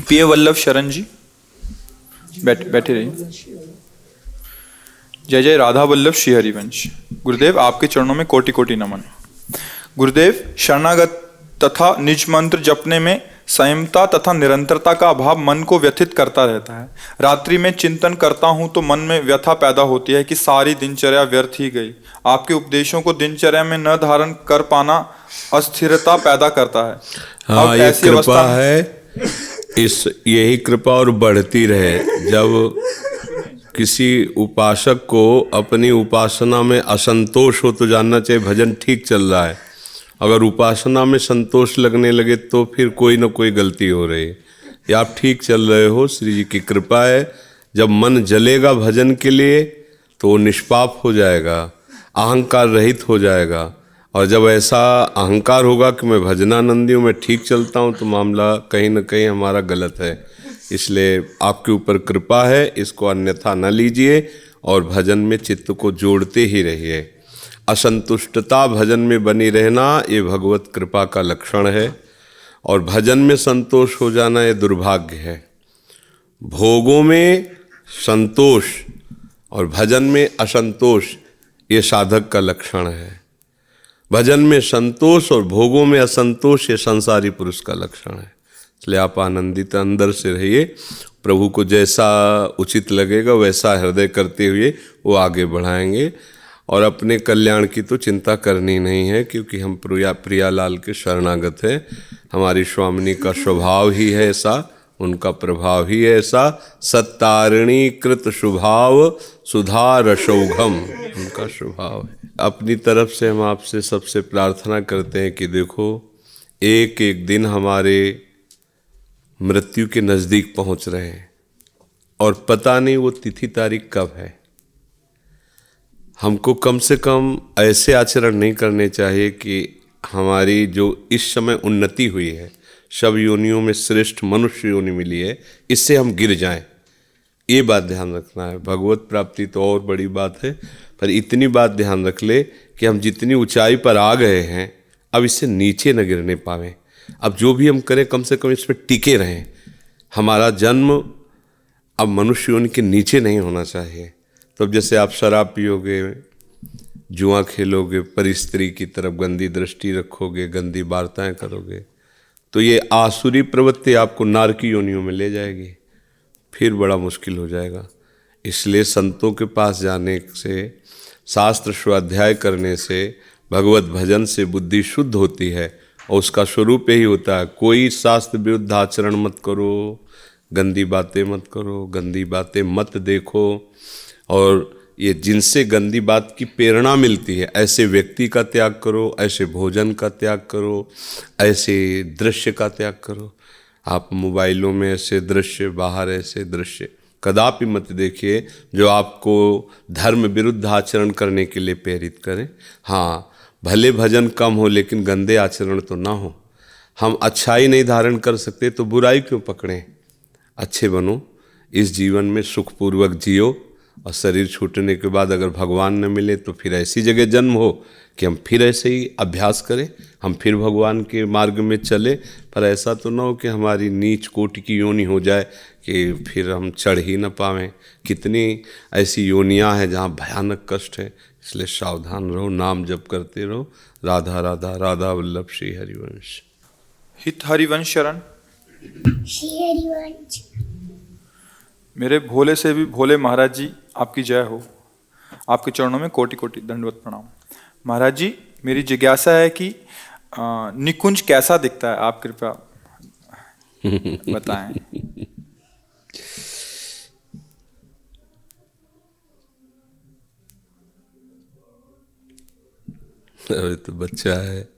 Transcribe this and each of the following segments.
पीए वल्लभ शरण जी, बैठे रहिए। जय जय राधा वल्लभ श्री हरिवंश। गुरुदेव, आपके चरणों में कोटि कोटि नमन। गुरुदेव, शरणागत तथा निज मंत्र जपने में संयमता तथा निरंतरता का अभाव मन को व्यथित करता रहता है। रात्रि में चिंतन करता हूं तो मन में व्यथा पैदा होती है कि सारी दिनचर्या व्यर्थ ही गई। आपके उपदेशों को दिनचर्या में न धारण कर पाना अस्थिरता पैदा करता है। हाँ, अब ये ऐसी कृपा अवस्था में है, यही कृपा और बढ़ती रहे। जब किसी उपासक को अपनी उपासना में असंतोष हो तो जानना चाहिए भजन ठीक चल रहा है। अगर उपासना में संतोष लगने लगे तो फिर कोई ना कोई गलती हो रही है। या आप ठीक चल रहे हो, श्री जी की कृपा है। जब मन जलेगा भजन के लिए तो वो निष्पाप हो जाएगा, अहंकार रहित हो जाएगा। और जब ऐसा अहंकार होगा कि मैं भजनानंदी हूँ, मैं ठीक चलता हूँ, तो मामला कहीं ना कहीं हमारा गलत है। इसलिए आपके ऊपर कृपा है, इसको अन्यथा न लीजिए और भजन में चित्त को जोड़ते ही रहिए। असंतुष्टता भजन में बनी रहना ये भगवत कृपा का लक्षण है, और भजन में संतोष हो जाना ये दुर्भाग्य है। भोगों में संतोष और भजन में असंतोष ये साधक का लक्षण है। भजन में संतोष और भोगों में असंतोष ये संसारी पुरुष का लक्षण है। इसलिए आप आनंदित अंदर से रहिए। प्रभु को जैसा उचित लगेगा वैसा हृदय करते हुए वो आगे बढ़ाएंगे। और अपने कल्याण की तो चिंता करनी नहीं है, क्योंकि हम प्रियालाल के शरणागत हैं। हमारी स्वामिनी का स्वभाव ही है ऐसा, उनका प्रभाव ही है ऐसा। सत्तारिणी कृत शुभाव सुधा रसौघम, उनका स्वभाव है। अपनी तरफ से हम आपसे सबसे प्रार्थना करते हैं कि देखो, एक एक दिन हमारे मृत्यु के नज़दीक पहुंच रहे हैं और पता नहीं वो तिथि तारीख कब है। हमको कम से कम ऐसे आचरण नहीं करने चाहिए कि हमारी जो इस समय उन्नति हुई है, सब योनियों में श्रेष्ठ मनुष्य योनि मिली है, इससे हम गिर जाएं। ये बात ध्यान रखना है। भगवत प्राप्ति तो और बड़ी बात है, पर इतनी बात ध्यान रख ले कि हम जितनी ऊंचाई पर आ गए हैं अब इससे नीचे न गिरने पावें। अब जो भी हम करें कम से कम इस पर टिके रहें। हमारा जन्म अब मनुष्य योनि के नीचे नहीं होना चाहिए। तो जैसे आप शराब पियोगे, जुआ खेलोगे, परिस्त्री की तरफ गंदी दृष्टि रखोगे, गंदी वार्ताएं करोगे, तो ये आसुरी प्रवृत्ति आपको नारकी योनियों में ले जाएगी, फिर बड़ा मुश्किल हो जाएगा। इसलिए संतों के पास जाने से, शास्त्र स्वाध्याय करने से, भगवत भजन से बुद्धि शुद्ध होती है और उसका स्वरूप यही होता है। कोई शास्त्र विरुद्ध आचरण मत करो, गंदी बातें मत करो, गंदी बातें मत देखो। और ये जिनसे गंदी बात की प्रेरणा मिलती है ऐसे व्यक्ति का त्याग करो, ऐसे भोजन का त्याग करो, ऐसे दृश्य का त्याग करो। आप मोबाइलों में ऐसे दृश्य, बाहर ऐसे दृश्य कदापि मत देखिए जो आपको धर्म विरुद्ध आचरण करने के लिए प्रेरित करें। हाँ, भले भजन कम हो लेकिन गंदे आचरण तो ना हो। हम अच्छाई नहीं धारण कर सकते तो बुराई क्यों पकड़ें। अच्छे बनो, इस जीवन में सुखपूर्वक जियो, और शरीर छूटने के बाद अगर भगवान न मिले तो फिर ऐसी जगह जन्म हो कि हम फिर ऐसे ही अभ्यास करें, हम फिर भगवान के मार्ग में चले। पर ऐसा तो ना हो कि हमारी नीच कोटि की योनि हो जाए कि फिर हम चढ़ ही न पावें। कितनी ऐसी योनियां हैं जहाँ भयानक कष्ट है। इसलिए सावधान रहो, नाम जप करते रहो। राधा राधा राधा वल्लभ श्री हरिवंश। हित हरिवंश शरण। श्री हरिवंश। मेरे भोले से भी भोले महाराज जी, आपकी जय हो। आपके चरणों में कोटि कोटि दंडवत प्रणाम। महाराज जी, मेरी जिज्ञासा है कि निकुंज कैसा दिखता है, आप कृपया बताएं। अरे तो बच्चा है।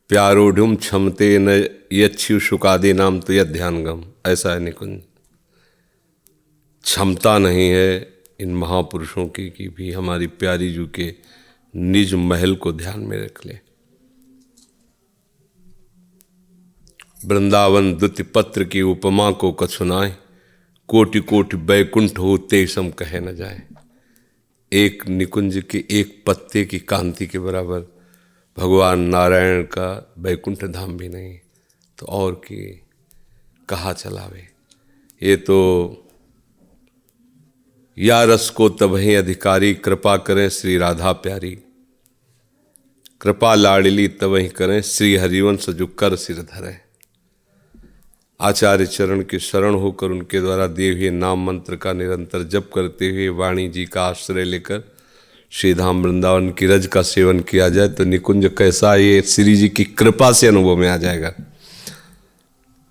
प्यारोढ़ुम क्षमते न यच्छु शुकादे नाम तो यद ध्यानगम, ऐसा है निकुंज। क्षमता नहीं है इन महापुरुषों की कि भी हमारी प्यारी जू के निज महल को ध्यान में रख ले। वृंदावन द्युति पत्र की उपमा को कछुनाए, कोटि कोटि बैकुंठ हो ते सम कहे न जाए। एक निकुंज के एक पत्ते की कांति के बराबर भगवान नारायण का बैकुंठ धाम भी नहीं। तो और की कहा चलावे। ये तो या रस को तबहि अधिकारी, कृपा करें श्री राधा प्यारी, कृपा लाडली तबहि करें श्री हरिवंश जो कर सिर धरें। आचार्य चरण की शरण होकर उनके द्वारा दिए हुए नाम मंत्र का निरंतर जप करते हुए वाणी जी का आश्रय लेकर श्री धाम वृंदावन की रज का सेवन किया जाए तो निकुंज कैसा ये श्री जी की कृपा से अनुभव में आ जाएगा।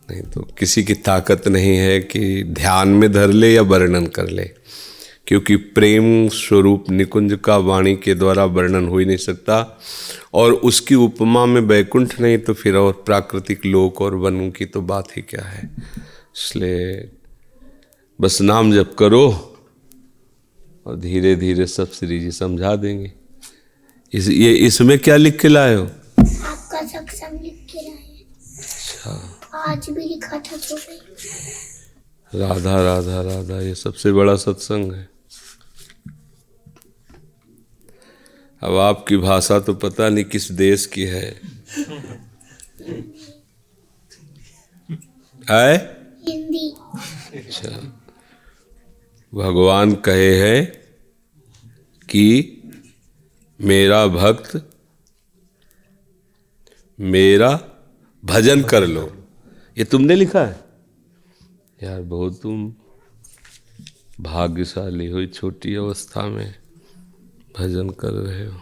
नहीं तो किसी की ताकत नहीं है कि ध्यान में धर ले या वर्णन कर ले, क्योंकि प्रेम स्वरूप निकुंज का वाणी के द्वारा वर्णन हो ही नहीं सकता। और उसकी उपमा में वैकुंठ नहीं तो फिर और प्राकृतिक लोक और वनों की तो बात ही क्या है। इसलिए बस नाम जप करो और धीरे धीरे सब श्री जी समझा देंगे। इसमें क्या लिख के लाए हो? आपका सत्संग लिख के लाए। अच्छा, आज भी लिखा था तो भी। राधा राधा राधा, ये सबसे बड़ा सत्संग है। अब आपकी भाषा तो पता नहीं किस देश की है। आए? हिंदी। अच्छा, भगवान कहे हैं कि मेरा भक्त मेरा भजन कर लो। ये तुमने लिखा है यार? बहुत तुम भाग्यशाली हो, छोटी अवस्था में भजन कर रहे हो।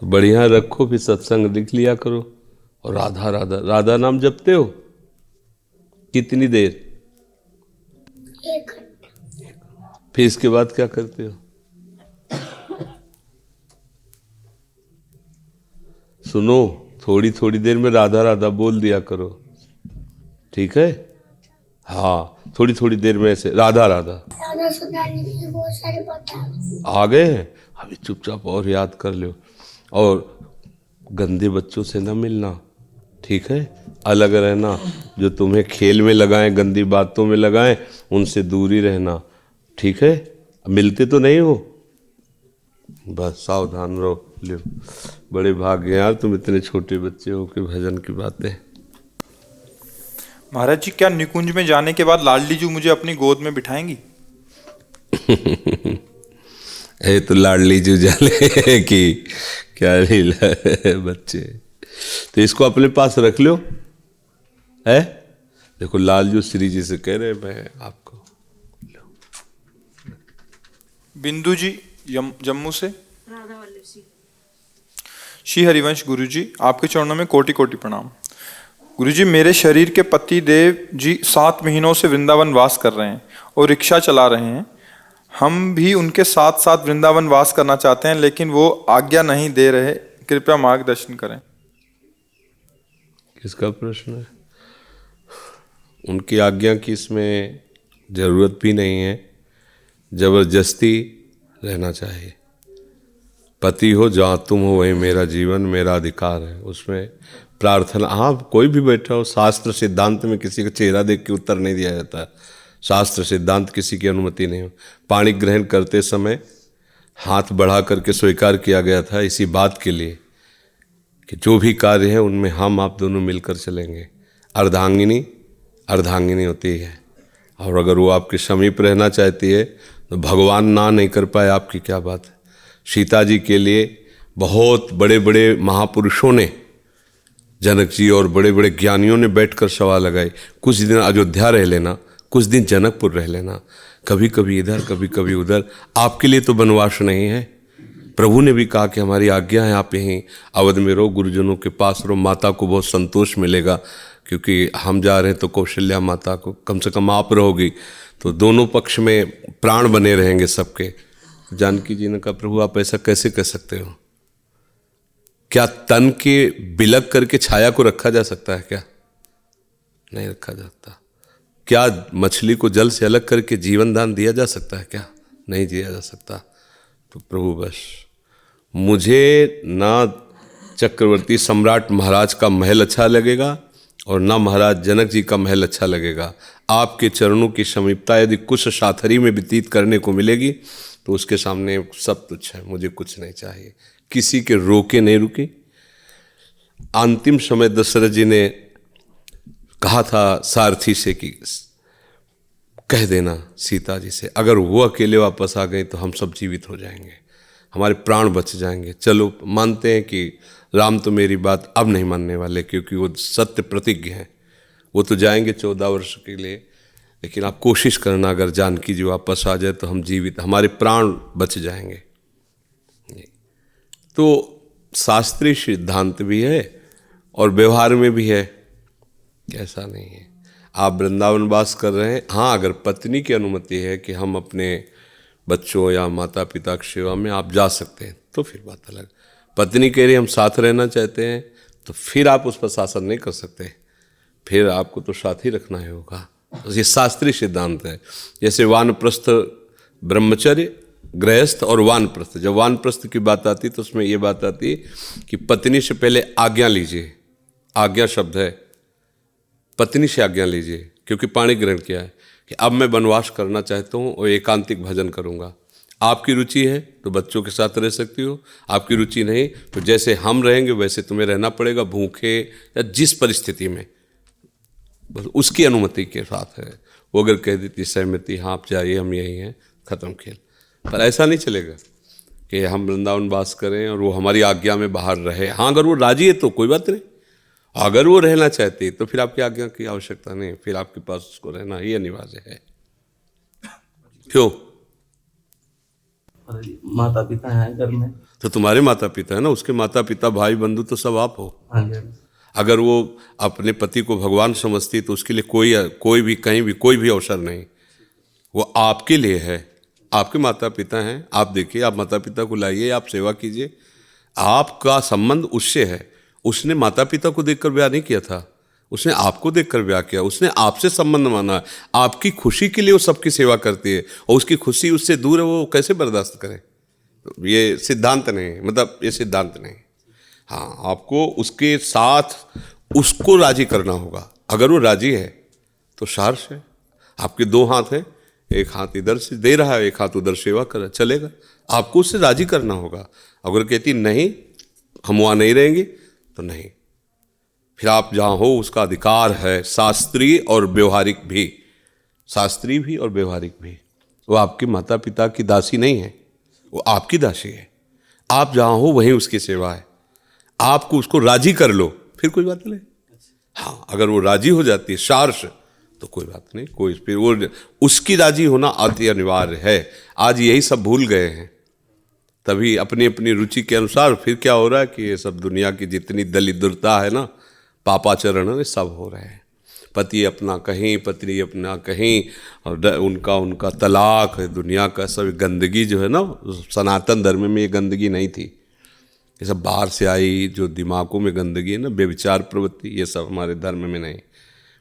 तो बढ़िया रखो, फिर सत्संग लिख लिया करो। और राधा राधा राधा नाम जपते हो कितनी देर? 1 घंटा। फिर इसके बाद क्या करते हो? सुनो, थोड़ी थोड़ी देर में राधा राधा बोल दिया करो, ठीक है? हाँ, थोड़ी थोड़ी देर में ऐसे राधा राधा। राधा सुधारने के लिए बहुत सारे बता आ गए हैं, अभी चुपचाप और याद कर लो। और गंदे बच्चों से न मिलना, ठीक है? अलग रहना। जो तुम्हें खेल में लगाएं, गंदी बातों में लगाएं, उनसे दूरी रहना, ठीक है? मिलते तो नहीं हो, बस सावधान रहो। लो, बड़े भाग्य यार, तुम इतने छोटे बच्चे हो कि भजन की बातें। महाराज जी, क्या निकुंज में जाने के बाद लाडली जी मुझे अपनी गोद में बिठाएंगी? ए तो लाडली जी जाले कि क्या लीला है बच्चे। तो इसको अपने पास रख लो, है? देखो लालजू श्री जी से कह रहे मैं आपको। बिंदु जी जम्मू से। श्री हरिवंश गुरु जी, आपके चरणों में कोटि कोटि प्रणाम। गुरु जी, मेरे शरीर के पति देव जी 7 महीनों से वृंदावन वास कर रहे हैं और रिक्शा चला रहे हैं। हम भी उनके साथ साथ वृंदावन वास करना चाहते हैं, लेकिन वो आज्ञा नहीं दे रहे। कृपया मार्गदर्शन करें। किसका प्रश्न है? उनकी आज्ञा की इसमें जरूरत भी नहीं है। जबरदस्ती रहना चाहिए। पति हो जहाँ तुम हो वहीं मेरा जीवन, मेरा अधिकार है। उसमें प्रार्थना, हाँ कोई भी बैठा हो, शास्त्र सिद्धांत में किसी का चेहरा देख के उत्तर नहीं दिया जाता। शास्त्र सिद्धांत किसी की अनुमति नहीं हो। पानी ग्रहण करते समय हाथ बढ़ा करके स्वीकार किया गया था इसी बात के लिए कि जो भी कार्य है उनमें हम आप दोनों मिलकर चलेंगे। अर्धांगिनी अर्धांगिनी होती है, और अगर वो आपके समीप रहना चाहती है तो भगवान ना नहीं कर पाए आपकी क्या बात है। सीता जी के लिए बहुत बड़े बड़े महापुरुषों ने, जनक जी और बड़े बड़े ज्ञानियों ने बैठकर सवाल लगाए, कुछ दिन अयोध्या रह लेना, कुछ दिन जनकपुर रह लेना, कभी कभी इधर कभी कभी उधर, आपके लिए तो वनवास नहीं है। प्रभु ने भी कहा कि हमारी आज्ञा है आप यहीं अवध में रहो, गुरुजनों के पास रहो, माता को बहुत संतोष मिलेगा, क्योंकि हम जा रहे हैं तो कौशल्या माता को कम से कम आप रहोगी, तो दोनों पक्ष में प्राण बने रहेंगे सबके। जानकी जी ने कहा प्रभु आप ऐसा कैसे कह सकते हो? क्या तन के बिलक करके छाया को रखा जा सकता है क्या? नहीं रखा जाता। क्या मछली को जल से अलग करके जीवन दान दिया जा सकता है क्या? नहीं दिया जा सकता। तो प्रभु बस मुझे ना चक्रवर्ती सम्राट महाराज का महल अच्छा लगेगा और ना महाराज जनक जी का महल अच्छा लगेगा। आपके चरणों की समीपता यदि कुछ साथरी में व्यतीत करने को मिलेगी तो उसके सामने सब तुच्छ है। मुझे कुछ नहीं चाहिए। किसी के रोके नहीं रुके, अंतिम समय दशरथ जी ने कहा था सारथी से कि कह देना सीता जी से, अगर वो अकेले वापस आ गए तो हम सब जीवित हो जाएंगे, हमारे प्राण बच जाएंगे। चलो मानते हैं कि राम तो मेरी बात अब नहीं मानने वाले, क्योंकि वो सत्य प्रतिज्ञ हैं, वो तो जाएंगे 14 वर्ष के लिए, लेकिन आप कोशिश करना अगर जानकी जी वापस आ जाए तो हम जीवित, हमारे प्राण बच जाएंगे। तो शास्त्रीय सिद्धांत भी है और व्यवहार में भी है, ऐसा नहीं है। आप वृंदावन वास कर रहे हैं, हाँ अगर पत्नी की अनुमति है कि हम अपने बच्चों या माता पिता की सेवा में आप जा सकते हैं तो फिर बात अलग। पत्नी कह रही हम साथ रहना चाहते हैं तो फिर आप उस पर शासन नहीं कर सकते, फिर आपको तो साथ ही रखना ही होगा। ये शास्त्रीय सिद्धांत है। जैसे वानप्रस्थ ब्रह्मचर्य, गृहस्थ और वानप्रस्थ। जब वानप्रस्थ की बात आती तो उसमें ये बात आती कि पत्नी से पहले आज्ञा लीजिए, आज्ञा शब्द है, पत्नी से आज्ञा लीजिए, क्योंकि पाणी ग्रहण किया है कि अब मैं वनवास करना चाहता हूँ और एकांतिक भजन करूँगा। आपकी रुचि है तो बच्चों के साथ रह सकती हो, आपकी रुचि नहीं तो जैसे हम रहेंगे वैसे तुम्हें रहना पड़ेगा, भूखे या जिस परिस्थिति में, बस उसकी अनुमति के साथ है। वो अगर कह देती सहमति, हाँ आप जाइए हम यही हैं, ख़त्म खेल। पर ऐसा नहीं चलेगा कि हम वृंदावन वास करें और वो हमारी आज्ञा में बाहर रहे। हाँ अगर वो राजी है तो कोई बात नहीं, अगर वो रहना चाहती है तो फिर आपकी आज्ञा की आवश्यकता नहीं, फिर आपके पास उसको रहना ही अनिवार्य है। क्यों? माता पिता हैं घर में, तो तुम्हारे माता पिता है ना, उसके माता पिता भाई बंधु तो सब आप हो। हाँ जी। अगर वो अपने पति को भगवान समझती तो उसके लिए कोई भी कहीं भी कोई भी अवसर नहीं, वो आपके लिए है। आपके माता पिता हैं, आप देखिए, आप माता पिता को लाइए, आप सेवा कीजिए, आपका संबंध उससे है। उसने माता पिता को देखकर ब्याह नहीं किया था, उसने आपको देखकर ब्याह किया, उसने आपसे संबंध माना। आपकी खुशी के लिए वो सबकी सेवा करती है और उसकी खुशी उससे दूर है, वो कैसे बर्दाश्त करे? ये सिद्धांत नहीं, मतलब ये सिद्धांत नहीं। हाँ आपको उसके साथ उसको राजी करना होगा। अगर वो राजी है तो सार्स है, आपके 2 हाथ हैं, एक हाथ इधर से दे रहा है, एक हाथ उधर सेवा कर रहा, चलेगा। आपको उससे राजी करना होगा। अगर कहती नहीं हम वहाँ नहीं रहेंगे तो नहीं, फिर आप जहाँ हो उसका अधिकार है, शास्त्रीय और व्यवहारिक भी, शास्त्रीय भी और व्यवहारिक भी। वो आपके माता पिता की दासी नहीं है, वो आपकी दासी है। आप जहाँ हो वहीं उसकी सेवा है। आपको उसको राजी कर लो फिर कोई बात नहीं। हाँ अगर वो राजी हो जाती है सार्स तो कोई बात नहीं, कोई फिर वो उसकी राजी होना अति अनिवार्य है। आज यही सब भूल गए हैं, तभी अपनी अपनी रुचि के अनुसार फिर क्या हो रहा है कि ये सब दुनिया की जितनी दलिद्रता है ना, पापाचरण है, सब हो रहे हैं। पति अपना कहीं, पत्नी अपना कहीं, और उनका तलाक है, दुनिया का सब गंदगी जो है ना, सनातन धर्म में ये गंदगी नहीं थी, ये सब बाहर से आई जो दिमागों में गंदगी है ना, बेविचार प्रवृत्ति, ये सब हमारे धर्म में नहीं।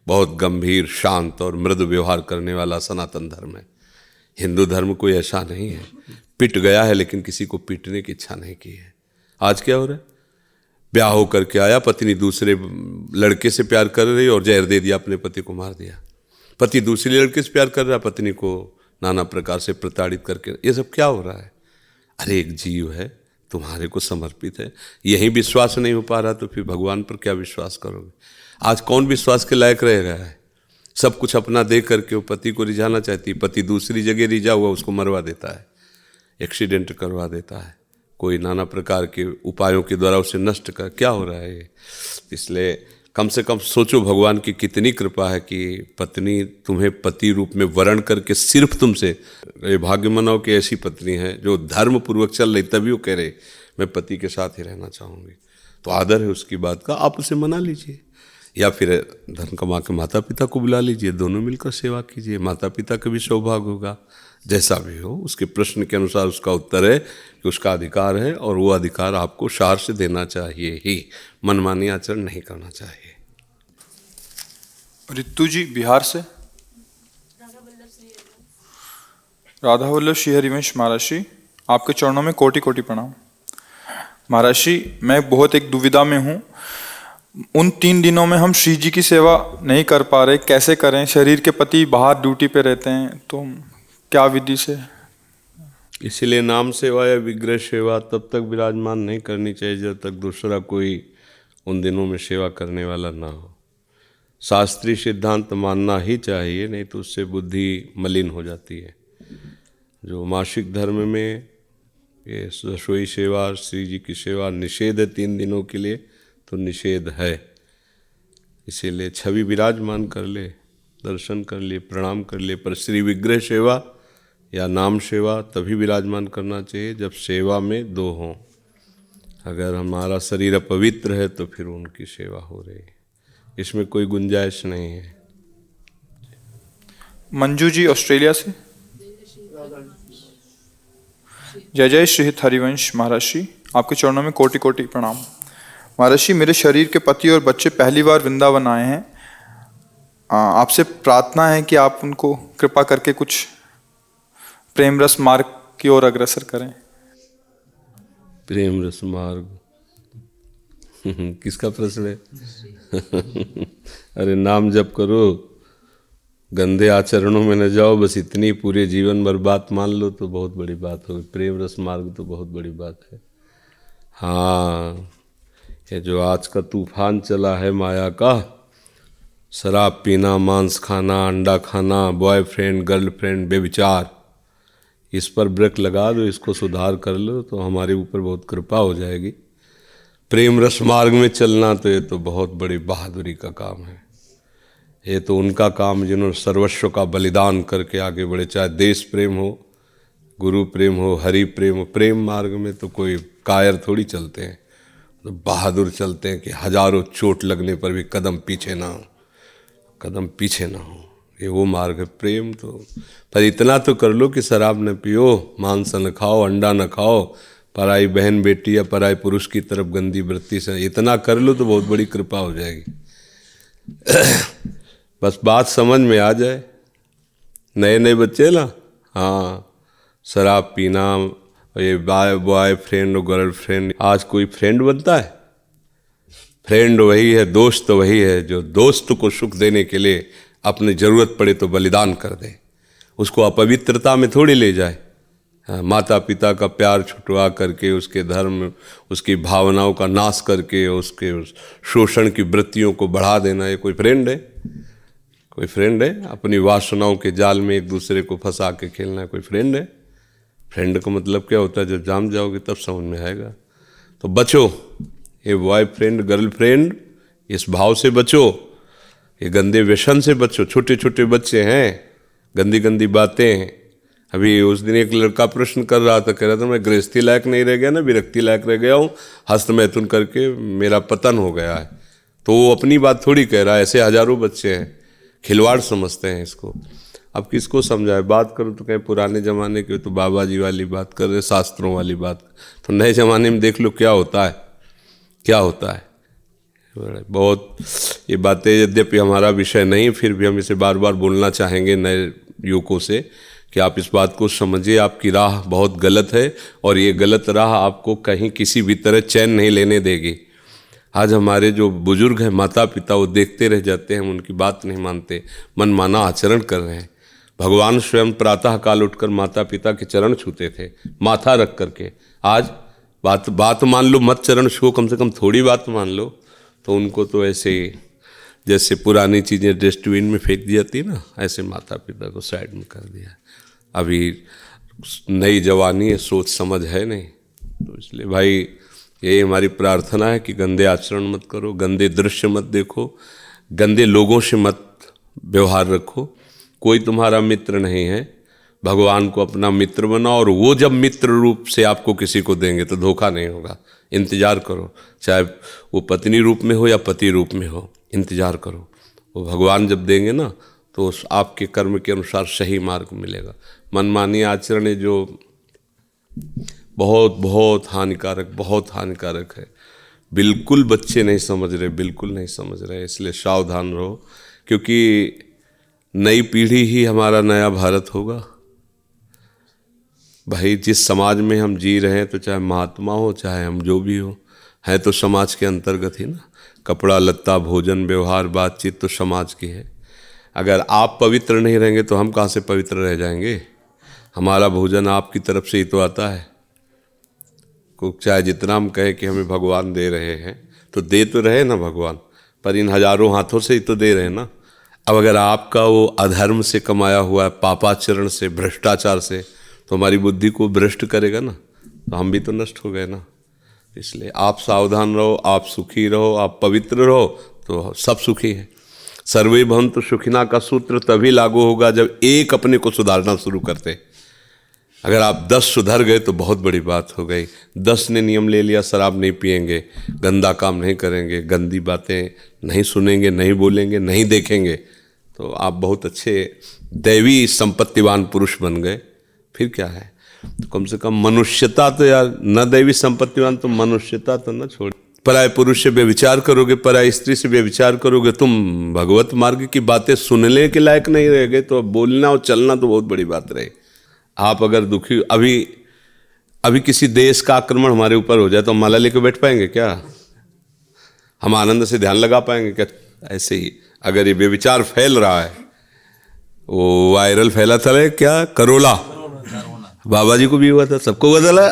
बहुत गंभीर, शांत और मृदु व्यवहार करने वाला सनातन धर्म है। हिंदू धर्म कोई ऐसा नहीं है, पिट गया है लेकिन किसी को पीटने की इच्छा नहीं की है। आज क्या हो रहा है, ब्याह हो करके आया, पत्नी दूसरे लड़के से प्यार कर रही और जहर दे दिया, अपने पति को मार दिया। पति दूसरे लड़के से प्यार कर रहा, पत्नी को नाना प्रकार से प्रताड़ित करके, ये सब क्या हो रहा है? अरे एक जीव है, तुम्हारे को समर्पित है, यही विश्वास नहीं हो पा रहा तो फिर भगवान पर क्या विश्वास करोगे? आज कौन विश्वास के लायक रह गया है? सब कुछ अपना दे करके वो पति को रिझाना चाहती, पति दूसरी जगह रिझा हुआ उसको मरवा देता है, एक्सीडेंट करवा देता है, कोई नाना प्रकार के उपायों के द्वारा उसे नष्ट कर, क्या हो रहा है ये? इसलिए कम से कम सोचो भगवान की कितनी कृपा है कि पत्नी तुम्हें पति रूप में वर्ण करके सिर्फ तुमसे, ये भाग्य मनाओ कि ऐसी पत्नी है जो धर्म पूर्वक चल रही, तभी वो कह रहे मैं पति के साथ ही रहना चाहूँगी, तो आदर है उसकी बात का, आप उसे मना लीजिए, या फिर धन कमा के माता पिता को बुला लीजिए, दोनों मिलकर सेवा कीजिए, माता पिता का भी सौभाग्य होगा। जैसा भी हो उसके प्रश्न के अनुसार उसका उत्तर है कि उसका अधिकार है और वो अधिकार आपको सार से देना चाहिए ही, मनमानी आचरण नहीं करना चाहिए। रितु जी बिहार से। राधा वल्लभ श्री हरिवंश महाराज, आपके चरणों में कोटि कोटि प्रणाम। महाराज, मैं बहुत एक दुविधा में हूँ। उन 3 दिनों में हम श्री जी की सेवा नहीं कर पा रहे, कैसे करें? शरीर के पति बाहर ड्यूटी पे रहते हैं, तो क्या विधि से? इसलिए नाम सेवा या विग्रह सेवा तब तक विराजमान नहीं करनी चाहिए जब तक दूसरा कोई उन दिनों में सेवा करने वाला ना हो। शास्त्रीय सिद्धांत मानना ही चाहिए, नहीं तो उससे बुद्धि मलिन हो जाती है। जो मासिक धर्म में ये रसोई सेवा, श्री जी की सेवा निषेध है 3 दिनों के लिए, तो निषेध है। इसीलिए छवि विराजमान कर ले, दर्शन कर ले, प्रणाम कर ले, पर श्री विग्रह सेवा या नाम सेवा तभी विराजमान करना चाहिए जब सेवा में 2 हों। अगर हमारा शरीर अपवित्र है तो फिर उनकी सेवा हो रही है, इसमें कोई गुंजाइश नहीं है। मंजू जी ऑस्ट्रेलिया से। जय जय श्री हरिवंश महाराज जी, आपके चरणों में कोटि कोटि प्रणाम। महाराज जी, मेरे शरीर के पति और बच्चे पहली बार वृंदावन आए हैं। आपसे प्रार्थना है कि आप उनको कृपा करके कुछ प्रेम रस मार्ग की ओर अग्रसर करें। प्रेम रस मार्ग किसका प्रश्न है? अरे नाम जप करो, गंदे आचरणों में न जाओ, बस इतनी पूरे जीवन भर बात मान लो तो बहुत बड़ी बात होगी। प्रेम रस मार्ग तो बहुत बड़ी बात है। हाँ, ये जो आज का तूफान चला है माया का, शराब पीना, मांस खाना, अंडा खाना, बॉयफ्रेंड गर्लफ्रेंड, बेविचार, इस पर ब्रेक लगा दो, इसको सुधार कर लो तो हमारे ऊपर बहुत कृपा हो जाएगी। प्रेम रस मार्ग में चलना तो ये तो बहुत बड़ी बहादुरी का काम है। ये तो उनका काम जिन्होंने सर्वस्व का बलिदान करके आगे बढ़े, चाहे देश प्रेम हो, गुरु प्रेम हो, हरि प्रेम हो। प्रेम मार्ग में तो कोई कायर थोड़ी चलते हैं, तो बहादुर चलते हैं कि हजारों चोट लगने पर भी कदम पीछे ना हो, कदम पीछे ना हो। ये वो मार्ग है प्रेम। तो पर इतना तो कर लो कि शराब न पियो, मांस न खाओ, अंडा न खाओ, पराई बहन बेटी या पराई पुरुष की तरफ गंदी वृत्ति से, इतना कर लो तो बहुत बड़ी कृपा हो जाएगी। बस बात समझ में आ जाए। नए नए बच्चे ना, हाँ, शराब पीना, ये बॉय फ्रेंड और गर्ल फ्रेंड, आज कोई फ्रेंड बनता है? फ्रेंड वही है, दोस्त वही है जो दोस्त को सुख देने के लिए अपनी ज़रूरत पड़े तो बलिदान कर दे, उसको अपवित्रता में थोड़ी ले जाए। माता पिता का प्यार छुटवा करके, उसके धर्म, उसकी भावनाओं का नाश करके, उसके शोषण की वृत्तियों को बढ़ा देना, ये कोई फ्रेंड है? कोई फ्रेंड है? अपनी वासनाओं के जाल में एक दूसरे को फंसा के खेलना कोई फ्रेंड है? फ्रेंड का मतलब क्या होता है? जब जान जाओगे तब समझ में आएगा। तो बचो, ये बॉयफ्रेंड गर्लफ्रेंड, इस भाव से बचो, ये गंदे व्यसन से बचो। छोटे छोटे बच्चे हैं, गंदी गंदी बातें। अभी उस दिन एक लड़का प्रश्न कर रहा था, कह रहा था मैं गृहस्थी लायक नहीं रह गया ना, विरक्ति लायक रह गया हूँ, हस्तमैथुन करके मेरा पतन हो गया है। तो वो अपनी बात थोड़ी कह रहा है, ऐसे हजारों बच्चे हैं, खिलवाड़ समझते हैं इसको। अब किसको समझाए? बात करो तो कहीं पुराने ज़माने के तो बाबा जी वाली बात कर रहे, शास्त्रों वाली बात। तो नए ज़माने में देख लो क्या होता है, क्या होता है। बहुत ये बातें यद्यपि हमारा विषय नहीं, फिर भी हम इसे बार बार बोलना चाहेंगे नए युवकों से कि आप इस बात को समझिए, आपकी राह बहुत गलत है और ये गलत राह आपको कहीं किसी भी तरह चैन नहीं लेने देगी। आज हमारे जो बुजुर्ग हैं, माता पिता, वो देखते रह जाते हैं, हम उनकी बात नहीं मानते, मनमाना आचरण कर रहे हैं। भगवान स्वयं प्रातः काल उठकर माता पिता के चरण छूते थे, माथा रख करके। आज बात मान लो, मत चरण छुओ, कम से कम थोड़ी बात मान लो। तो उनको तो ऐसे जैसे पुरानी चीज़ें डस्टबिन में फेंक दी जाती है ना, ऐसे माता पिता को साइड में कर दिया। अभी नई जवानी है, सोच समझ है नहीं। तो इसलिए भाई यही हमारी प्रार्थना है कि गंदे आचरण मत करो, गंदे दृश्य मत देखो, गंदे लोगों से मत व्यवहार रखो। कोई तुम्हारा मित्र नहीं है, भगवान को अपना मित्र बनाओ, और वो जब मित्र रूप से आपको किसी को देंगे तो धोखा नहीं होगा। इंतजार करो, चाहे वो पत्नी रूप में हो या पति रूप में हो, इंतजार करो। वो भगवान जब देंगे ना तो आपके कर्म के अनुसार सही मार्ग मिलेगा। मनमानी आचरण जो बहुत बहुत हानिकारक, बहुत हानिकारक है। बिल्कुल बच्चे नहीं समझ रहे, बिल्कुल नहीं समझ रहे। इसलिए सावधान रहो, क्योंकि नई पीढ़ी ही हमारा नया भारत होगा। भाई जिस समाज में हम जी रहे हैं, तो चाहे महात्मा हो चाहे हम जो भी हो, है तो समाज के अंतर्गत ही ना। कपड़ा लत्ता, भोजन, व्यवहार, बातचीत तो समाज की है। अगर आप पवित्र नहीं रहेंगे तो हम कहाँ से पवित्र रह जाएंगे? हमारा भोजन आपकी तरफ से ही तो आता है। को चाहे जितना हम कहें कि हमें भगवान दे रहे हैं, तो दे तो रहे ना भगवान, पर इन हजारों हाथों से ही तो दे रहे हैं ना। अब अगर आपका वो अधर्म से कमाया हुआ है, पापाचरण से, भ्रष्टाचार से, तो हमारी बुद्धि को भ्रष्ट करेगा ना, तो हम भी तो नष्ट हो गए ना। इसलिए आप सावधान रहो, आप सुखी रहो, आप पवित्र रहो, तो सब सुखी हैं। सर्वे भवन्तु सुखिनः का सूत्र तभी लागू होगा जब एक अपने को सुधारना शुरू करते। अगर आप 10 सुधर गए तो बहुत बड़ी बात हो गई। 10 ने नियम ले लिया, शराब नहीं पिएंगे, गंदा काम नहीं करेंगे, गंदी बातें नहीं सुनेंगे, नहीं बोलेंगे, नहीं देखेंगे, तो आप बहुत अच्छे दैवी संपत्तिवान पुरुष बन गए। फिर क्या है, तो कम से कम मनुष्यता तो यार, न दैवी संपत्तिवान तो मनुष्यता तो न छोड़। पराय पुरुष से व्यभिचार करोगे, पराय स्त्री से व्यभिचार करोगे, तुम भगवत मार्ग की बातें सुनने के लायक नहीं रहेगे, तो बोलना और चलना तो बहुत बड़ी बात रहे। आप अगर दुखी, अभी किसी देश का आक्रमण हमारे ऊपर हो जाए तो हम माला लेके बैठ पाएंगे क्या? हम आनंद से ध्यान लगा पाएंगे क्या? ऐसे ही अगर ये व्यभिचार फैल रहा है, वो वायरल फैला था क्या, करोला, बाबा जी को भी हुआ था, सबको बदला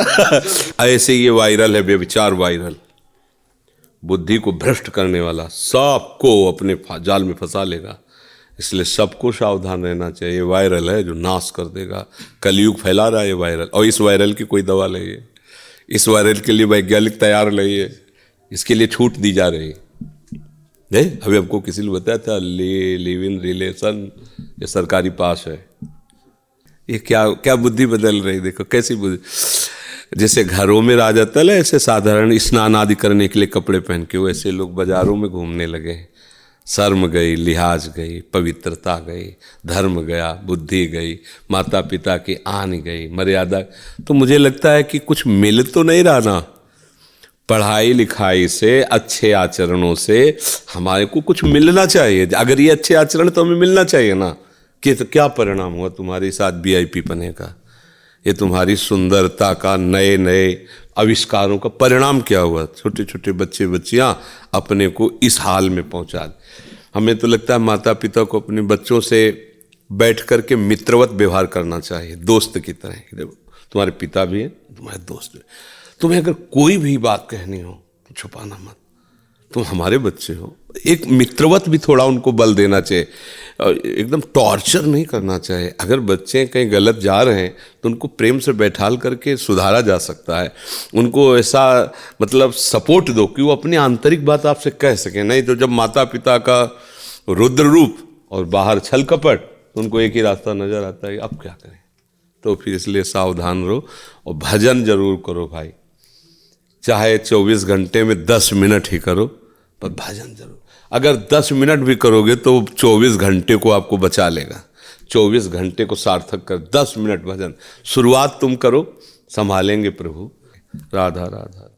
ऐसे ही ये वायरल है, व्यभिचार वायरल, बुद्धि को भ्रष्ट करने वाला, सबको अपने जाल में फंसा लेगा। इसलिए सबको सावधान रहना चाहिए। वायरल है जो नाश कर देगा, कलयुग फैला रहा है ये वायरल, और इस वायरल की कोई दवा नहीं है, इस वायरल के लिए वैज्ञानिक तैयार नहीं है, इसके लिए छूट दी जा रही है। अभी आपको किसी ने बताया था लिव इन रिलेशन, ये सरकारी पास है। ये क्या क्या बुद्धि बदल रही, देखो कैसी बुद्धि। जैसे घरों में रहा जाता है ऐसे साधारण स्नान आदि करने के लिए कपड़े पहन के, वैसे लोग बाजारों में घूमने लगे। शर्म गई, लिहाज गई, पवित्रता गई, धर्म गया, बुद्धि गई, माता पिता की आन गई, मर्यादा। तो मुझे लगता है कि कुछ मिल तो नहीं रहा ना, पढ़ाई लिखाई से, अच्छे आचरणों से हमारे को कुछ मिलना चाहिए। अगर ये अच्छे आचरण तो हमें मिलना चाहिए ना। कि तो क्या परिणाम हुआ तुम्हारे साथ VIP बने का, ये तुम्हारी सुंदरता का, नए नए आविष्कारों का परिणाम क्या हुआ? छोटे छोटे बच्चे बच्चियां अपने को इस हाल में पहुंचा। हमें तो लगता है माता पिता को अपने बच्चों से बैठ कर के मित्रवत व्यवहार करना चाहिए, दोस्त की तरह। तुम्हारे पिता भी हैं, तुम्हारे दोस्त भी। तुम्हें अगर कोई भी बात कहनी हो तो छुपाना मत, तुम हमारे बच्चे हो। एक मित्रवत भी थोड़ा उनको बल देना चाहिए, एकदम टॉर्चर नहीं करना चाहिए। अगर बच्चे कहीं गलत जा रहे हैं तो उनको प्रेम से बैठाल करके सुधारा जा सकता है। उनको ऐसा मतलब सपोर्ट दो कि वो अपनी आंतरिक बात आपसे कह सकें। नहीं तो जब माता पिता का रुद्र रूप और बाहर छल कपट, तो उनको एक ही रास्ता नजर आता है, अब क्या करें। तो फिर इसलिए सावधान रहो और भजन जरूर करो भाई, चाहे 24 घंटे में 10 मिनट ही करो, पर भजन जरूर। अगर 10 मिनट भी करोगे तो 24 घंटे को आपको बचा लेगा। 24 घंटे को सार्थक कर, 10 मिनट भजन शुरुआत तुम करो, संभालेंगे प्रभु। राधा राधा।